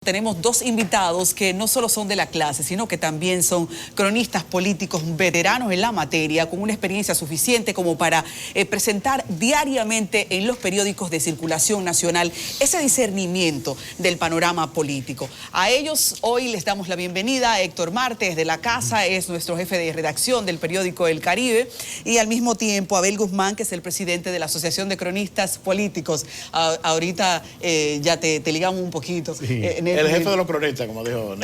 Tenemos dos invitados que no solo son de la clase, sino que también son cronistas políticos veteranos en la materia, con una experiencia suficiente como para presentar diariamente en los periódicos de circulación nacional ese discernimiento del panorama político. A ellos hoy les damos la bienvenida. Héctor Martes, de la casa, es nuestro jefe de redacción del periódico El Caribe, y al mismo tiempo Abel Guzmán, que es el presidente de la Asociación de Cronistas Políticos. Ahorita ya te ligamos un poquito. Sí. El jefe de los cronistas, como dijo.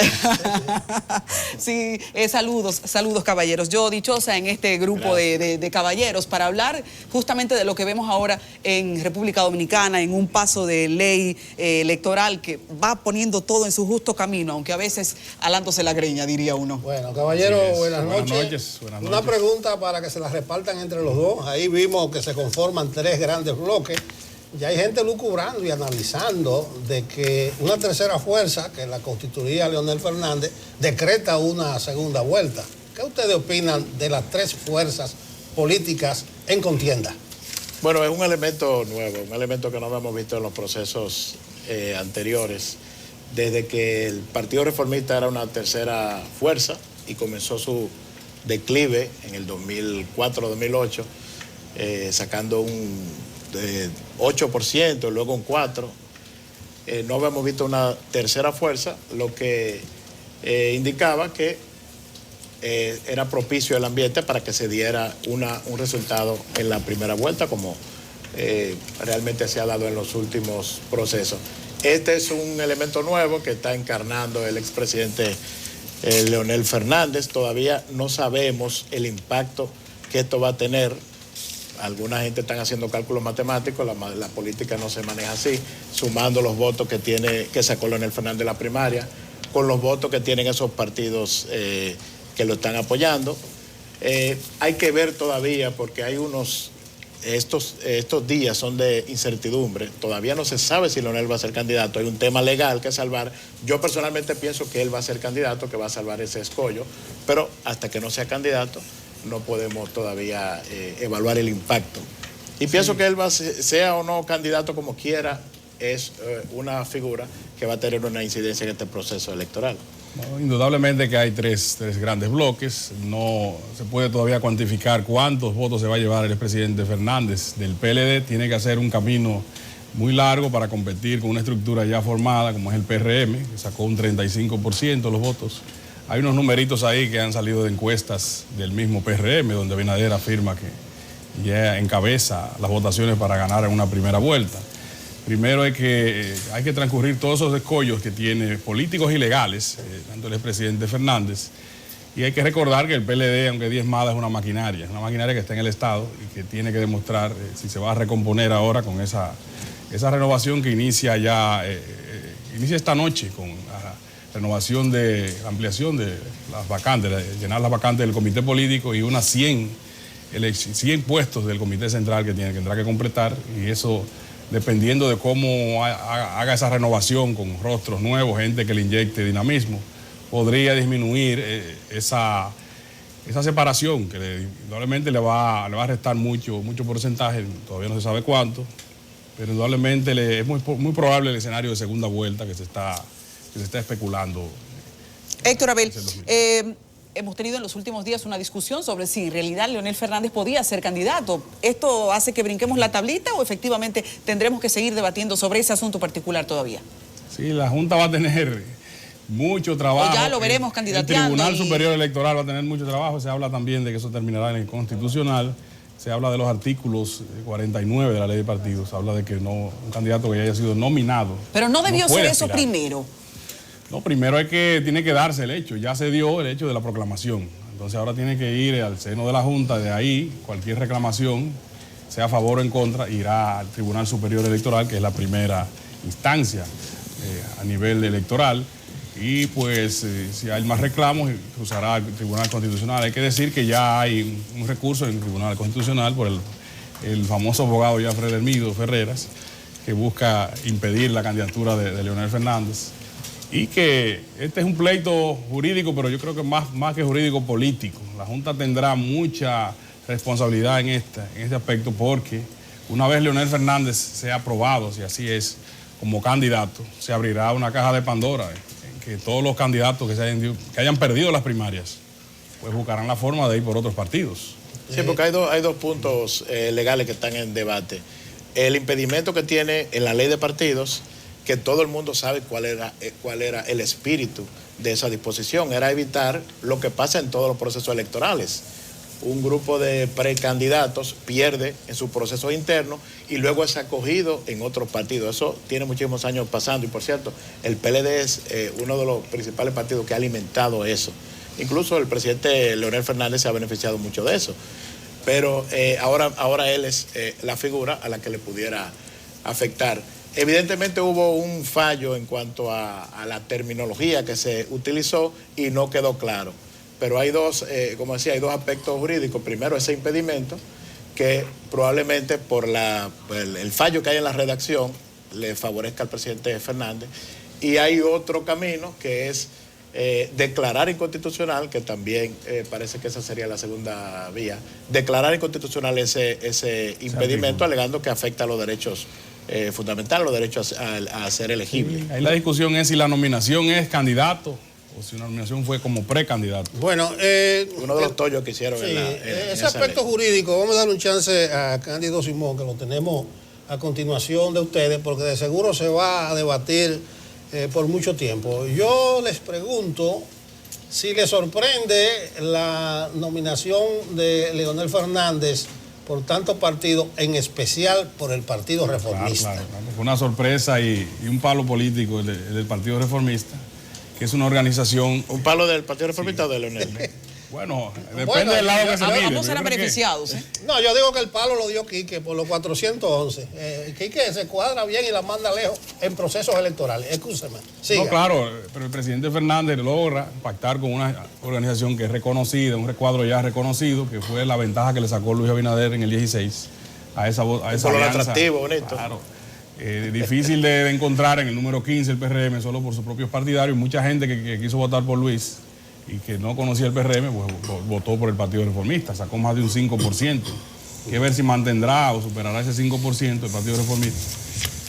Sí, saludos caballeros. Yo dichosa en este grupo de caballeros para hablar justamente de lo que vemos ahora en República Dominicana, en un paso de ley electoral que va poniendo todo en su justo camino, aunque a veces alándose la greña, diría uno. Bueno, caballeros, buenas noches. Buenas Una noches. Pregunta para que se la repartan entre los dos. Ahí vimos que se conforman tres grandes bloques. Ya hay gente lucubrando y analizando de que una tercera fuerza, que la constituiría Leonel Fernández, decreta una segunda vuelta. ¿Qué ustedes opinan de las tres fuerzas políticas en contienda? Bueno, es un elemento nuevo, un elemento que no habíamos visto en los procesos anteriores. Desde que el Partido Reformista era una tercera fuerza y comenzó su declive en el 2004-2008, sacando un 8%, luego un 4%. No habíamos visto una tercera fuerza, lo que indicaba que era propicio el ambiente para que se diera un resultado en la primera vuelta, como realmente se ha dado en los últimos procesos. Este es un elemento nuevo que está encarnando el expresidente Leonel Fernández. Todavía no sabemos el impacto que esto va a tener. Alguna gente están haciendo cálculos matemáticos, la política no se maneja así, sumando los votos que sacó Leonel Fernández en la primaria, con los votos que tienen esos partidos que lo están apoyando. Hay que ver todavía, porque hay estos días son de incertidumbre, todavía no se sabe si Leonel va a ser candidato, hay un tema legal que salvar. Yo personalmente pienso que él va a ser candidato, que va a salvar ese escollo, pero hasta que no sea candidato no podemos todavía evaluar el impacto. Y pienso que él sea o no candidato como quiera, es una figura que va a tener una incidencia en este proceso electoral. No, indudablemente que hay tres grandes bloques. No se puede todavía cuantificar cuántos votos se va a llevar el expresidente Fernández del PLD. Tiene que hacer un camino muy largo para competir con una estructura ya formada como es el PRM, que sacó un 35% de los votos. Hay unos numeritos ahí que han salido de encuestas del mismo PRM, donde Abinader afirma que ya encabeza las votaciones para ganar en una primera vuelta. Primero hay que transcurrir todos esos escollos que tiene políticos y legales, tanto el expresidente Fernández, y hay que recordar que el PLD, aunque diezmada, es una maquinaria que está en el Estado y que tiene que demostrar si se va a recomponer ahora con esa renovación que inicia esta noche con renovación de ampliación de las vacantes, llenar las vacantes del comité político y unas 100 puestos del comité central que tendrá que completar, y eso dependiendo de cómo haga esa renovación con rostros nuevos, gente que le inyecte dinamismo, podría disminuir esa separación que indudablemente le va a restar mucho porcentaje, todavía no se sabe cuánto, pero indudablemente es muy probable el escenario de segunda vuelta que se está especulando. Héctor, Abel, hemos tenido en los últimos días una discusión sobre si en realidad Leonel Fernández podía ser candidato. ¿Esto hace que brinquemos la tablita o efectivamente tendremos que seguir debatiendo sobre ese asunto particular todavía? Sí, la Junta va a tener mucho trabajo. O ya lo veremos candidateando. El Tribunal Superior Electoral va a tener mucho trabajo. Se habla también de que eso terminará en el Constitucional. Se habla de los artículos 49 de la Ley de Partidos. Se habla de que un candidato que haya sido nominado. Pero no debió ser eso aspirar. primero. No, primero tiene que darse el hecho. Ya se dio el hecho de la proclamación. Entonces ahora tiene que ir al seno de la Junta. De ahí, cualquier reclamación, sea a favor o en contra, irá al Tribunal Superior Electoral, que es la primera instancia a nivel electoral. Y pues si hay más reclamos, cruzará al Tribunal Constitucional. Hay que decir que ya hay un recurso en el Tribunal Constitucional por el famoso abogado Jafre Hermido Ferreras, que busca impedir la candidatura de Leonel Fernández. Y que este es un pleito jurídico, pero yo creo que más que jurídico, político. La Junta tendrá mucha responsabilidad en este aspecto, porque una vez Leonel Fernández sea aprobado, si así es, como candidato, se abrirá una caja de Pandora, en que todos los candidatos que hayan perdido las primarias, pues buscarán la forma de ir por otros partidos. Sí, porque hay dos puntos legales que están en debate. El impedimento que tiene en la ley de partidos, que todo el mundo sabe cuál era el espíritu de esa disposición, era evitar lo que pasa en todos los procesos electorales. Un grupo de precandidatos pierde en su proceso interno y luego es acogido en otros partidos. Eso tiene muchísimos años pasando y, por cierto, el PLD es uno de los principales partidos que ha alimentado eso. Incluso el presidente Leonel Fernández se ha beneficiado mucho de eso. Pero ahora él es la figura a la que le pudiera afectar. Evidentemente hubo un fallo en cuanto a la terminología que se utilizó y no quedó claro. Pero hay como decía, hay dos aspectos jurídicos. Primero, ese impedimento, que probablemente por el fallo que hay en la redacción le favorezca al presidente Fernández. Y hay otro camino que es declarar inconstitucional, que también parece que esa sería la segunda vía, declarar inconstitucional ese impedimento, alegando que afecta a los derechos fundamentales, los derechos a ser elegible. Ahí la discusión es si la nominación es candidato o si una nominación fue como precandidato. Bueno, uno de los tollos que hicieron sí, en ese aspecto jurídico, vamos a darle un chance a Cándido Simón, que lo tenemos a continuación de ustedes, porque de seguro se va a debatir por mucho tiempo. Yo les pregunto si les sorprende la nominación de Leonel Fernández por tantos partidos, en especial por el Partido Reformista. Claro. Fue una sorpresa y un palo político el del Partido Reformista, que es una organización... ¿Un palo del Partido Reformista o de Leonel? Bueno, depende del lado que se mire. Ambos serán beneficiados. No, yo digo que el palo lo dio Quique por los 411. Quique se cuadra bien y la manda lejos en procesos electorales. Escúcheme. Siga. No, claro, pero el presidente Fernández logra pactar con una organización que es reconocida, un recuadro ya reconocido, que fue la ventaja que le sacó Luis Abinader en el 16 a esa alianza. Por lo atractivo, bonito. Claro. Difícil de encontrar en el número 15 el PRM solo por sus propios partidarios. Mucha gente que quiso votar por Luis y que no conocía el PRM, pues votó por el Partido Reformista, sacó más de un 5%. Hay que ver si mantendrá o superará ese 5% el Partido Reformista.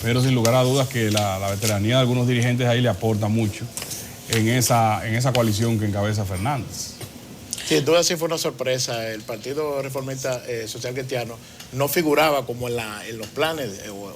Pero sin lugar a dudas que la veteranía de algunos dirigentes ahí le aporta mucho en esa coalición que encabeza Fernández. Sin duda sí fue una sorpresa. El Partido Reformista Social Cristiano no figuraba como en los planes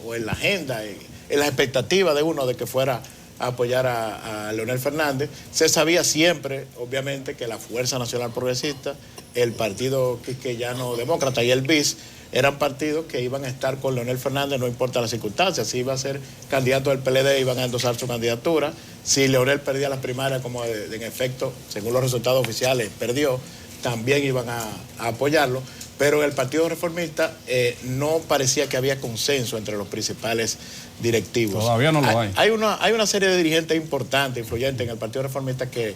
o en la agenda, en la expectativa de uno de que fuera a apoyar a Leonel Fernández. Se sabía siempre, obviamente, que la Fuerza Nacional Progresista, el Partido Quisqueyano Demócrata y el BIS eran partidos que iban a estar con Leonel Fernández, no importa las circunstancias. Si iba a ser candidato del PLD, iban a endosar su candidatura. Si Leonel perdía las primarias, como en efecto, según los resultados oficiales, perdió, también iban a apoyarlo. Pero en el Partido Reformista no parecía que había consenso entre los principales directivos. Todavía no lo hay. Hay una serie de dirigentes importantes, influyentes en el Partido Reformista que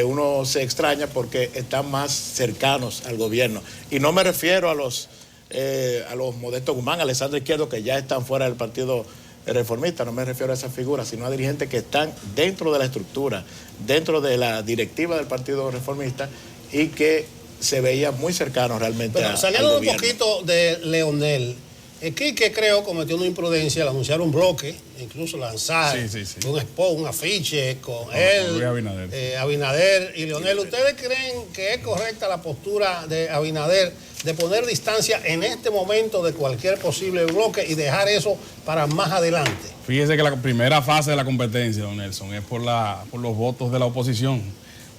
uno se extraña porque están más cercanos al gobierno. Y no me refiero a los Modesto Guzmán, Alessandro Izquierdo, que ya están fuera del Partido Reformista, no me refiero a esas figuras, sino a dirigentes que están dentro de la estructura, dentro de la directiva del Partido Reformista y que se veían muy cercanos realmente al saliendo gobierno. un poquito de Leonel, Quique creo cometió una imprudencia al anunciar un bloque, incluso lanzar un spot, un afiche con él, Abinader y Leonel. ¿Ustedes creen que es correcta la postura de Abinader de poner distancia en este momento de cualquier posible bloque y dejar eso para más adelante? Fíjese que la primera fase de la competencia, don Nelson, es por los votos de la oposición.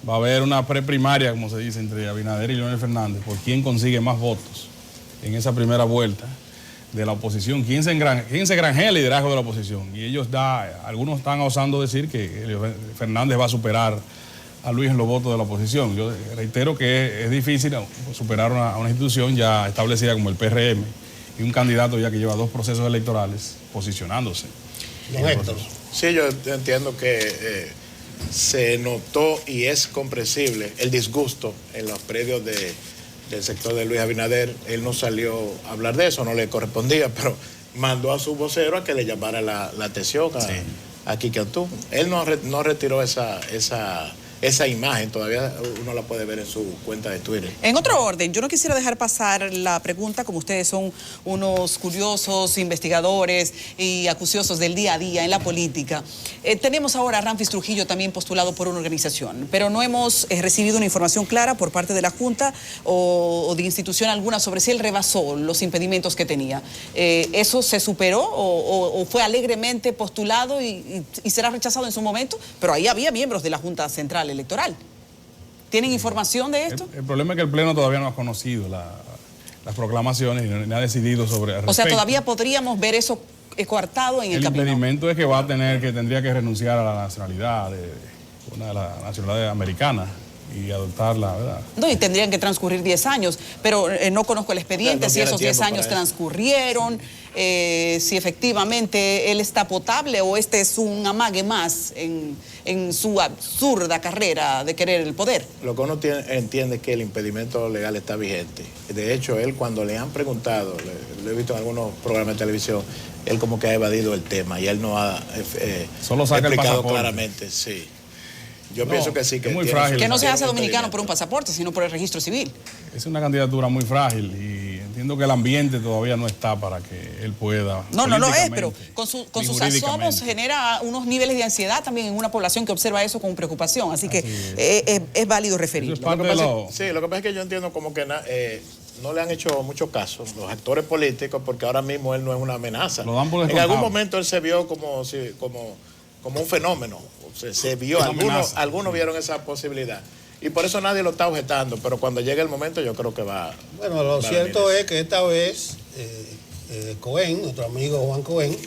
Va a haber una preprimaria, como se dice, entre Abinader y Leonel Fernández, por quién consigue más votos en esa primera vuelta de la oposición, quién se granjea el liderazgo de la oposición. Y algunos están osando decir que Fernández va a superar a Luis en los votos de la oposición. Yo reitero que es difícil superar a una institución ya establecida como el PRM y un candidato ya que lleva 2 procesos electorales posicionándose. Don Héctor. Sí, yo entiendo que se notó y es comprensible el disgusto en los predios del sector de Luis Abinader. Él no salió a hablar de eso, no le correspondía, pero mandó a su vocero a que le llamara la atención a Quique Antún. Él no retiró esa esa imagen, todavía uno la puede ver en su cuenta de Twitter. En otro orden, yo no quisiera dejar pasar la pregunta, como ustedes son unos curiosos investigadores y acuciosos del día a día en la política. Tenemos ahora a Ramfis Trujillo también postulado por una organización, pero no hemos recibido una información clara por parte de la Junta o de institución alguna sobre si él rebasó los impedimentos que tenía. ¿Eso se superó o fue alegremente postulado y será rechazado en su momento? Pero ahí había miembros de la Junta Central Electoral. ¿Tienen información de esto? El problema es que el Pleno todavía no ha conocido las proclamaciones y no ha decidido sobre el respecto. O sea, todavía podríamos ver eso coartado en el camino. El impedimento es que tendría que renunciar a la nacionalidad de la nacionalidad americana y adoptarla, ¿verdad? No, y tendrían que transcurrir 10 años, pero no conozco el expediente, no si esos 10 años eso transcurrieron, si efectivamente él está potable o este es un amague más en su absurda carrera de querer el poder. Lo que uno entiende es que el impedimento legal está vigente. De hecho, él cuando le han preguntado, lo he visto en algunos programas de televisión, él como que ha evadido el tema y él no ha solo saca explicado el pasaporte. Claramente, sí. Yo pienso que sí, que es muy frágil. Que no se tiene hace un dominicano impedimento. por un pasaporte, sino por el registro civil. Es una candidatura muy frágil y entiendo que el ambiente todavía no está para que él pueda. No lo es, pero políticamente con ni sus jurídicamente. asomos genera unos niveles de ansiedad también en una población que observa eso con preocupación. Así que es válido referirlo. Eso es parte de lo... Sí, lo que pasa es que yo entiendo como que no le han hecho mucho caso los actores políticos porque ahora mismo él no es una amenaza. Lo dan por en descontado. algún momento él se vio como un fenómeno. O sea, se vio, algunos vieron esa posibilidad. Y por eso nadie lo está objetando, pero cuando llegue el momento yo creo que va. Bueno, lo cierto es que esta vez Cohen, nuestro amigo Juan Cohen,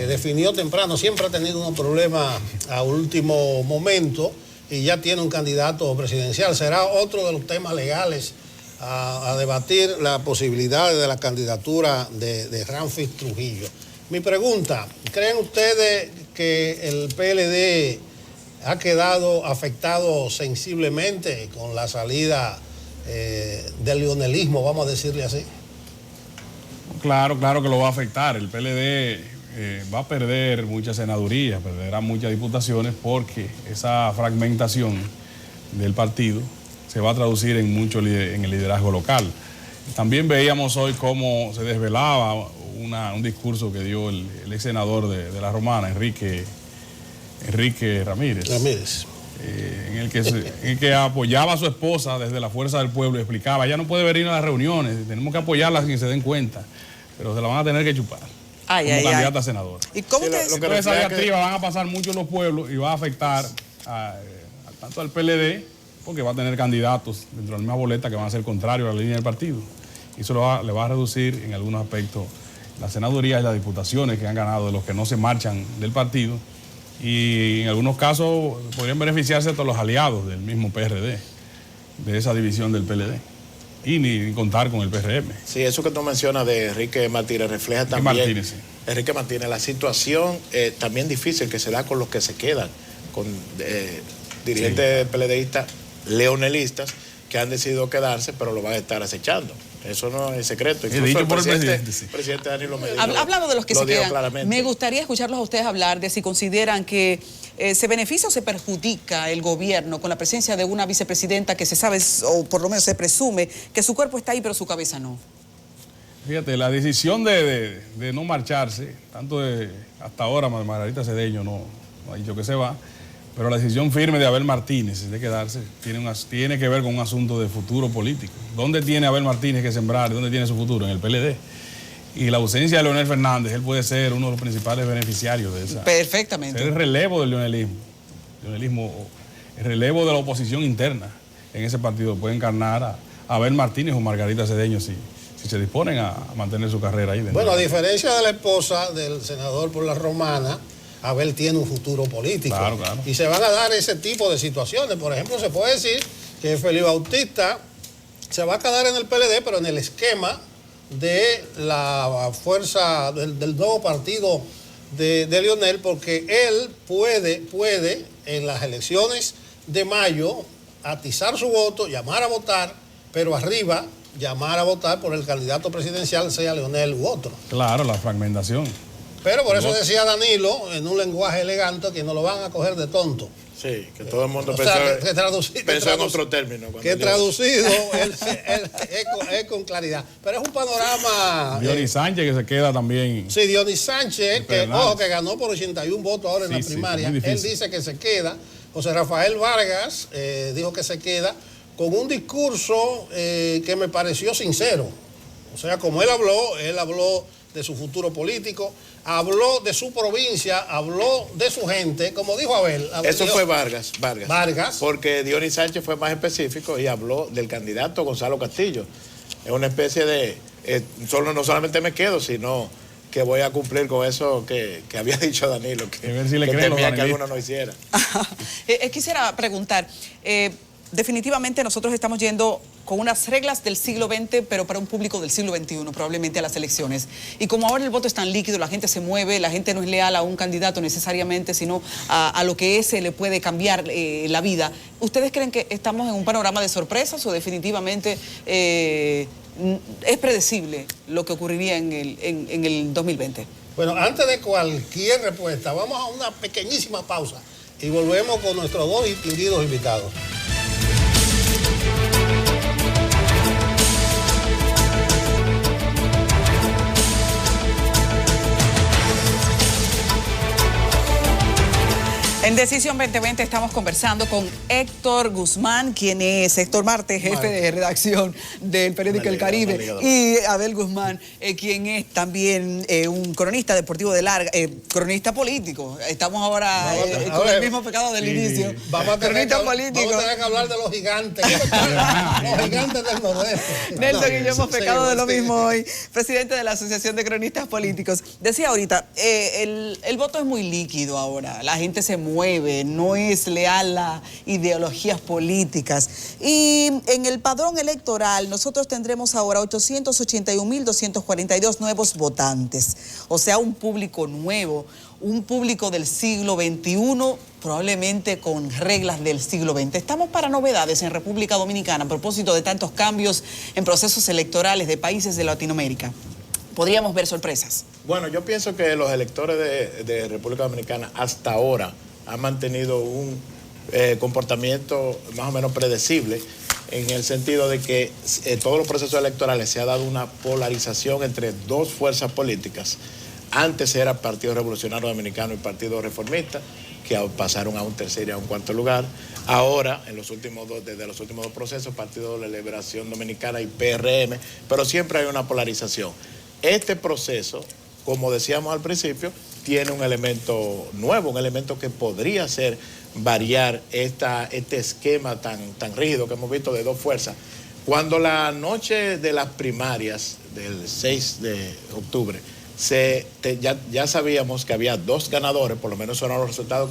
definió temprano, siempre ha tenido unos problemas a último momento y ya tiene un candidato presidencial. Será otro de los temas legales a debatir, la posibilidad de la candidatura de Ramfis Trujillo. Mi pregunta, ¿creen ustedes que el PLD ha quedado afectado sensiblemente con la salida del leonelismo, vamos a decirle así? Claro que lo va a afectar. El PLD va a perder muchas senadurías, perderá muchas diputaciones porque esa fragmentación del partido se va a traducir en el liderazgo local. También veíamos hoy cómo se desvelaba un discurso que dio el ex senador de La Romana, Enrique Ramírez. En el que apoyaba a su esposa desde la fuerza del pueblo y explicaba, ella no puede venir a las reuniones, tenemos que apoyarla sin que se den cuenta, pero se la van a tener que chupar como candidata a senadora. ¿Y cómo ustedes? Entonces esa diatriba van a pasar mucho en los pueblos y va a afectar tanto al PLD, porque va a tener candidatos dentro de la misma boleta que van a ser contrarios a la línea del partido. Y eso le va a reducir en algunos aspectos las senadurías y las diputaciones que han ganado de los que no se marchan del partido. Y en algunos casos podrían beneficiarse todos los aliados del mismo PRD, de esa división del PLD. Y ni contar con el PRM. Sí, eso que tú mencionas de Enrique Martínez refleja también. Enrique Martínez, la situación también difícil que se da con los que se quedan, con dirigentes PLDistas leonelistas que han decidido quedarse, pero lo van a estar acechando. Eso no es secreto. Incluso dicho por el presidente Danilo Medina. Hablando de los que se quedan, claramente. Me gustaría escucharlos a ustedes hablar de si consideran que se beneficia o se perjudica el gobierno con la presencia de una vicepresidenta que se sabe, o por lo menos se presume, que su cuerpo está ahí pero su cabeza no. Fíjate, la decisión de no marcharse, hasta ahora Margarita Cedeño no ha dicho que se va, pero la decisión firme de Abel Martínez de quedarse tiene que ver con un asunto de futuro político. ¿Dónde tiene Abel Martínez que sembrar? ¿Dónde tiene su futuro? En el PLD. Y la ausencia de Leonel Fernández, él puede ser uno de los principales beneficiarios de esa. Perfectamente. Ser el relevo del leonelismo. El relevo de la oposición interna en ese partido puede encarnar a Abel Martínez o Margarita Cedeño si se disponen a mantener su carrera ahí dentro. Bueno, a diferencia de la esposa del senador por La Romana, Abel tiene un futuro político. Claro. Y se van a dar ese tipo de situaciones. Por ejemplo, se puede decir que Felipe Bautista se va a quedar en el PLD, pero en el esquema de la fuerza del nuevo partido de Leonel, porque él puede en las elecciones de mayo atizar su voto, llamar a votar, pero arriba llamar a votar por el candidato presidencial, sea Leonel u otro. Claro, la fragmentación. Pero por eso decía Danilo, en un lenguaje elegante, que no lo van a coger de tonto. Sí, que todo el mundo pensó en otro término. Que traducido es con claridad. Pero es un panorama... Dionis Sánchez, que se queda también. Sí, Dionis Sánchez, que ganó por 81 votos ahora en la primaria. Él dice que se queda. José Rafael Vargas dijo que se queda con un discurso que me pareció sincero. O sea, como él habló de su futuro político, habló de su provincia, habló de su gente, como dijo Abel. Eso fue Vargas. Porque Dionis Sánchez fue más específico y habló del candidato Gonzalo Castillo. Es una especie de, no solamente me quedo, sino que voy a cumplir con eso que había dicho Danilo, que temía que alguno no hiciera. Quisiera preguntar, definitivamente nosotros estamos yendo con unas reglas del siglo XX, pero para un público del siglo XXI, probablemente a las elecciones. Y como ahora el voto es tan líquido, la gente se mueve, la gente no es leal a un candidato necesariamente, sino a lo que ese le puede cambiar la vida. ¿Ustedes creen que estamos en un panorama de sorpresas o definitivamente es predecible lo que ocurriría en el 2020? Bueno, antes de cualquier respuesta, vamos a una pequeñísima pausa y volvemos con nuestros dos distinguidos invitados. En Decisión 2020 estamos conversando con Héctor Guzmán, quien es Héctor Marte, jefe de redacción del periódico El Caribe, y Abel Guzmán, quien es también un cronista deportivo de larga, cronista político. Estamos ahora con el mismo pecado del inicio. Vamos a tener que hablar de los gigantes, los gigantes del nordeste. Nelson y yo hemos pecado de lo mismo hoy. Presidente de la Asociación de Cronistas Políticos. Decía ahorita, el voto es muy líquido ahora, la gente se mueve, no es leal a ideologías políticas. Y en el padrón electoral nosotros tendremos ahora 881.242 nuevos votantes. O sea, un público nuevo, un público del siglo XXI, probablemente con reglas del siglo XX. Estamos para novedades en República Dominicana a propósito de tantos cambios en procesos electorales de países de Latinoamérica. ¿Podríamos ver sorpresas? Bueno, yo pienso que los electores de República Dominicana hasta ahora han mantenido un comportamiento más o menos predecible, en el sentido de que todos los procesos electorales se ha dado una polarización entre dos fuerzas políticas. Antes era Partido Revolucionario Dominicano y Partido Reformista, que pasaron a un tercer y a un cuarto lugar. Ahora, desde los últimos dos procesos, Partido de la Liberación Dominicana y PRM, pero siempre hay una polarización. Este proceso, como decíamos al principio, tiene un elemento nuevo, un elemento que podría hacer variar este esquema tan rígido que hemos visto de dos fuerzas. Cuando la noche de las primarias del 6 de octubre, ya sabíamos que había dos ganadores, por lo menos esos eran los resultados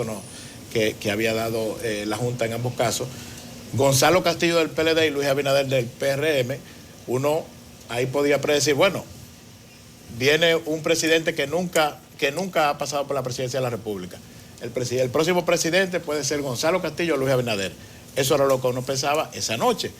que había dado la Junta en ambos casos, Gonzalo Castillo del PLD y Luis Abinader del PRM. Uno ahí podía predecir, bueno, viene un presidente que nunca ha pasado por la presidencia de la República. El próximo presidente puede ser Gonzalo Castillo o Luis Abinader. Eso era lo que uno pensaba esa noche.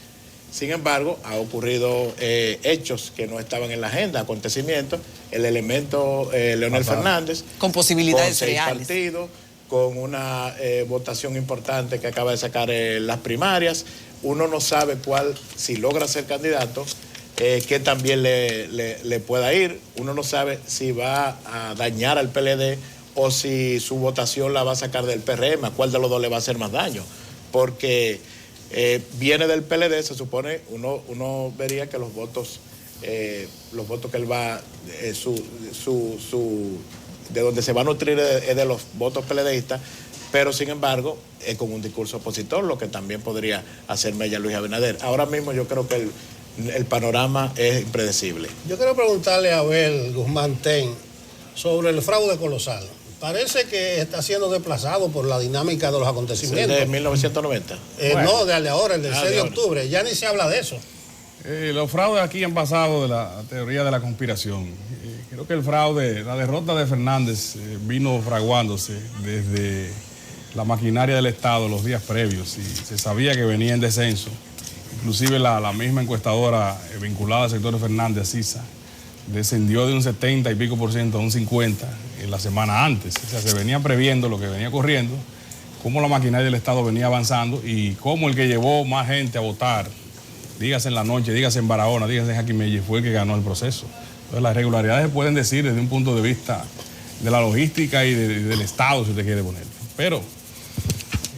Sin embargo, ha ocurrido hechos que no estaban en la agenda, acontecimientos. El elemento Leonel Fernández. Con posibilidades con 6 reales. partidos, con una votación importante que acaba de sacar las primarias. Uno no sabe si logra ser candidato, que también le pueda ir. Uno no sabe si va a dañar al PLD o si su votación la va a sacar del PRM, a cuál de los dos le va a hacer más daño. Porque viene del PLD, se supone, uno vería que los votos que él va, de donde se va a nutrir es de los votos PLDistas, pero sin embargo, con un discurso opositor, lo que también podría hacer mella Luis Abinader. Ahora mismo yo creo que el panorama es impredecible. Yo quiero preguntarle a Abel Guzmán Ten sobre el fraude colosal. Parece que está siendo desplazado por la dinámica de los acontecimientos. ¿De 1990? No, de ahora, el del 6 de octubre. Ya ni se habla de eso. Los fraudes aquí han pasado de la teoría de la conspiración. Creo que el fraude, la derrota de Fernández vino fraguándose desde la maquinaria del Estado los días previos y se sabía que venía en descenso. Inclusive la misma encuestadora vinculada al sector de Fernández, CISA, descendió de un 70 y pico % a un 50% la semana antes. O sea, se venía previendo lo que venía ocurriendo, cómo la maquinaria del Estado venía avanzando y cómo el que llevó más gente a votar, dígase en La Noche, dígase en Barahona, dígase en Jaquimelle, fue el que ganó el proceso. Entonces las irregularidades se pueden decir desde un punto de vista de la logística y del Estado, si usted quiere ponerlo. Pero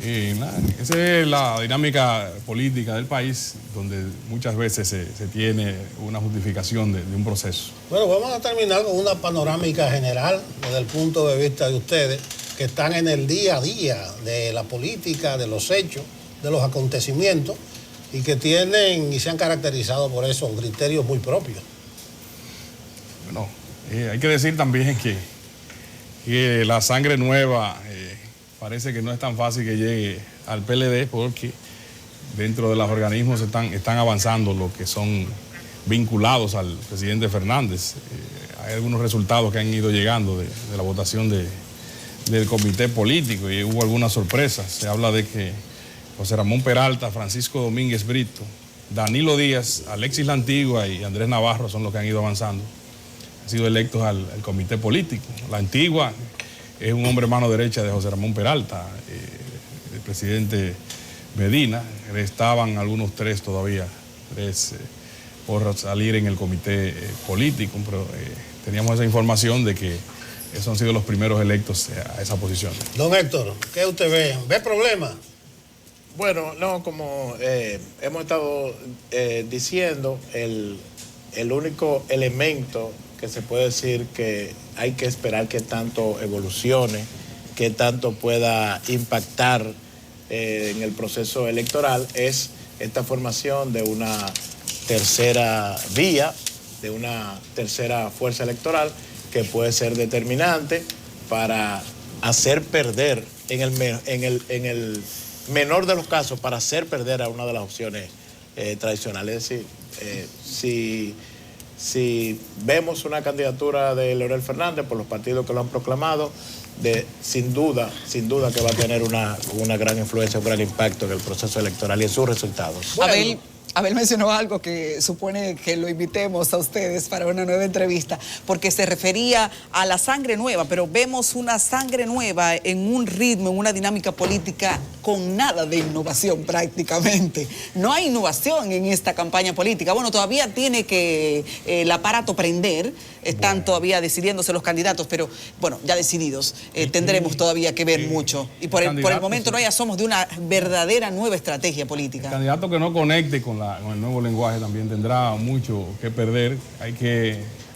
esa es la dinámica política del país, donde muchas veces se tiene una justificación de un proceso. Bueno, vamos a terminar con una panorámica general desde el punto de vista de ustedes, que están en el día a día de la política, de los hechos, de los acontecimientos, y que tienen y se han caracterizado por esos criterios muy propios. Bueno, hay que decir también que la sangre nueva parece que no es tan fácil que llegue al PLD, porque dentro de los organismos están avanzando los que son vinculados al presidente Fernández. Hay algunos resultados que han ido llegando de la votación del comité político y hubo algunas sorpresas. Se habla de que José Ramón Peralta, Francisco Domínguez Brito, Danilo Díaz, Alexis La Antigua y Andrés Navarro son los que han ido avanzando. Han sido electos al comité político. La Antigua es un hombre mano derecha de José Ramón Peralta, el presidente Medina. Estaban algunos tres todavía, por salir en el comité político, pero teníamos esa información de que esos han sido los primeros electos a esa posición. Don Héctor, ¿qué usted ve? ¿Ve problemas? Bueno, no, como hemos estado diciendo, el único elemento que se puede decir que hay que esperar que tanto evolucione, que tanto pueda impactar en el proceso electoral es esta formación de una tercera vía, de una tercera fuerza electoral que puede ser determinante para hacer perder, en el menor de los casos, para hacer perder a una de las opciones tradicionales. Es decir, si vemos una candidatura de Leonel Fernández por los partidos que lo han proclamado, sin duda que va a tener una gran influencia, un gran impacto en el proceso electoral y en sus resultados. Bueno. Abel mencionó algo que supone que lo invitemos a ustedes para una nueva entrevista, porque se refería a la sangre nueva, pero vemos una sangre nueva en un ritmo, en una dinámica política con nada de innovación prácticamente. No hay innovación en esta campaña política. Bueno, todavía tiene que el aparato prender, están todavía decidiéndose los candidatos, pero bueno, ya decididos, tendremos todavía que ver mucho. Y por el momento no hay asomos de una verdadera nueva estrategia política. El candidato que no conecte con el nuevo lenguaje también tendrá mucho que perder.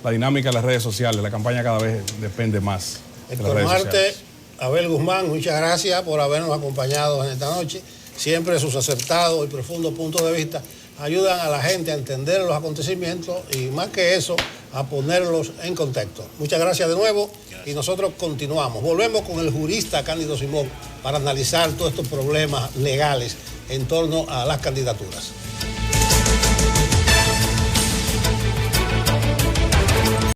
La dinámica de las redes sociales, la campaña cada vez depende más de las redes sociales. Abel Guzmán, muchas gracias por habernos acompañado en esta noche. Siempre sus acertados y profundos puntos de vista ayudan a la gente a entender los acontecimientos y, más que eso, a ponerlos en contexto. Muchas gracias de nuevo y nosotros continuamos. Volvemos con el jurista Cándido Simón para analizar todos estos problemas legales en torno a las candidaturas.